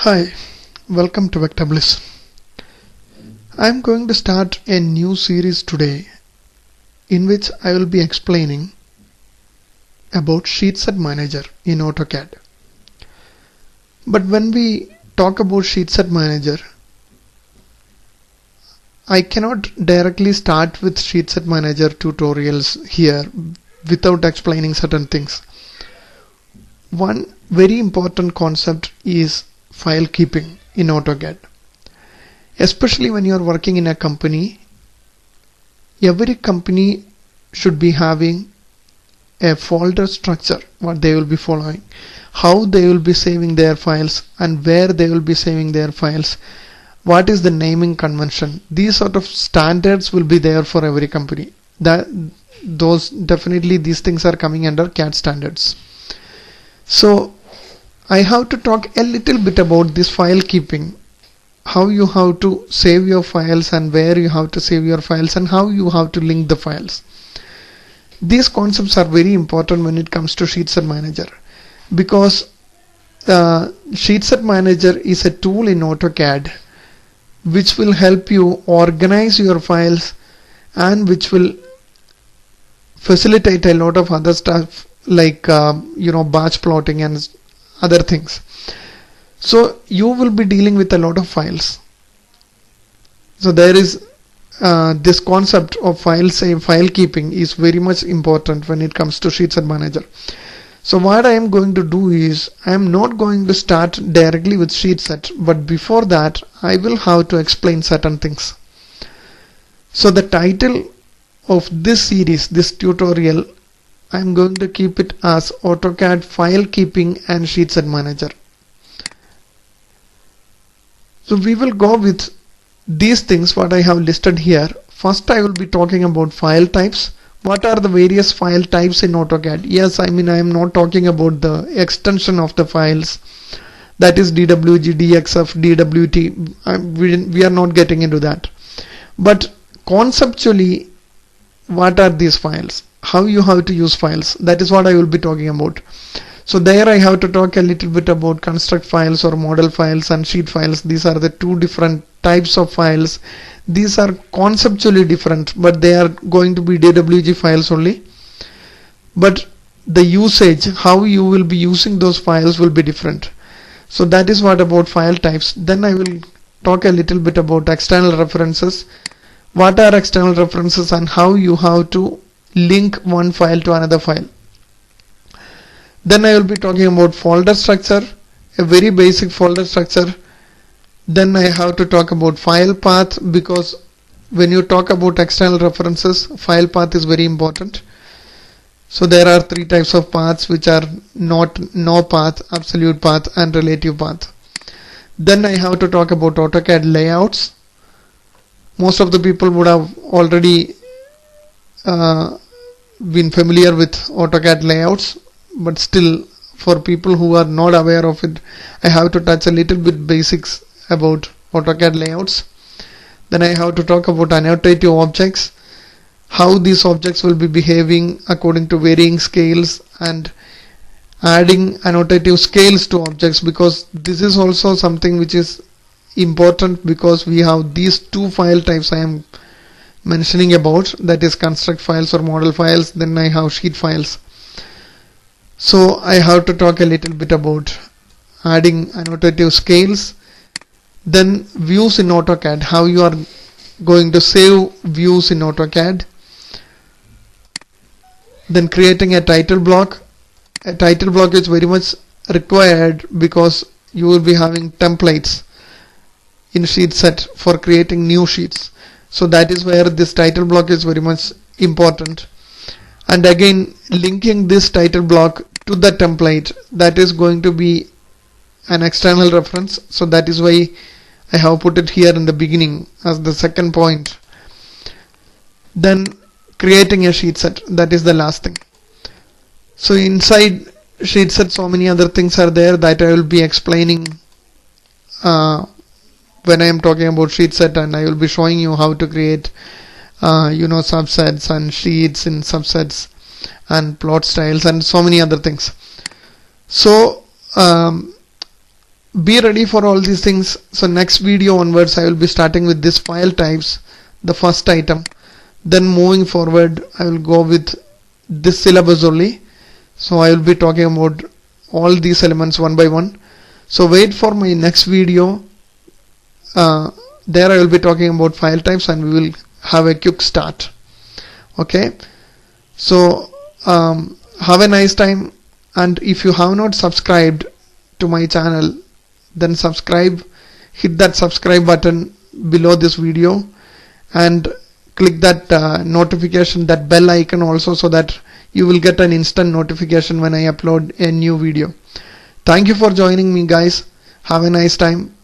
Hi, welcome to Vector Bliss. I'm going to start a new series today in which I will be explaining about Sheet Set Manager in AutoCAD. But when we talk about Sheet Set Manager, I cannot directly start with Sheet Set Manager tutorials here without explaining certain things. One very important concept is file keeping in AutoCAD. Especially when you are working in a company, every company should be having a folder structure, what they will be following, how they will be saving their files and where they will be saving their files, what is the naming convention. These sort of standards will be there for every company. These things are coming under CAD standards. So I have to talk a little bit about this file keeping, how you have to save your files and where you have to save your files and how you have to link the files. These concepts are very important when it comes to Sheet Set Manager, because Sheet Set Manager is a tool in AutoCAD which will help you organize your files and which will facilitate a lot of other stuff like batch plotting and other things. So you will be dealing with a lot of files. So there is this concept of file keeping is very much important when it comes to Sheet Set Manager. So what I am going to do is I am not going to start directly with Sheet Set, but before that I will have to explain certain things. So the title of this series, this tutorial, I am going to keep it as AutoCAD File Keeping and Sheet Set Manager. So we will go with these things what I have listed here. First I will be talking about file types. What are the various file types in AutoCAD? Yes, I am not talking about the extension of the files, that is DWG, DXF, DWT. We are not getting into that. But conceptually, what are these files? How you have to use files, that is what I will be talking about. So there I have to talk a little bit about construct files or model files and sheet files. These are the two different types of files. These are conceptually different, but they are going to be DWG files only. But the usage, how you will be using those files will be different. So that is what about file types. Then I will talk a little bit about external references. What are external references and how you have to link one file to another file. Then I will be talking about folder structure, a very basic folder structure. Then I have to talk about file path, because when you talk about external references, file path is very important. So there are three types of paths, which are no path, absolute path and relative path. Then I have to talk about AutoCAD layouts. Most of the people would have already been familiar with AutoCAD layouts, but still for people who are not aware of it, I have to touch a little bit basics about AutoCAD layouts. Then I have to talk about annotative objects, how these objects will be behaving according to varying scales, and adding annotative scales to objects, because this is also something which is important, because we have these two file types I am mentioning about, that is construct files or model files. Then I have sheet files. So I have to talk a little bit about adding annotative scales. Then views in AutoCAD, how you are going to save views in AutoCAD. Then creating a title block. A title block is very much required because you will be having templates in Sheet Set for creating new sheets. So that is where this title block is very much important. And again, linking this title block to the template, that is going to be an external reference. So that is why I have put it here in the beginning as the second point. Then creating a sheet set, that is the last thing. So inside Sheet Set, so many other things are there that I will be explaining when I am talking about Sheet Set, and I will be showing you how to create subsets and sheets in subsets and plot styles and so many other things. So be ready for all these things. So next video onwards I will be starting with this file types, the first item. Then moving forward I will go with this syllabus only. So I will be talking about all these elements one by one. So wait for my next video. There I will be talking about file types and we will have a quick start. Okay, so have a nice time, and if you have not subscribed to my channel, then subscribe, hit that subscribe button below this video and click that notification, that bell icon also, so that you will get an instant notification when I upload a new video. Thank you for joining me guys. Have a nice time.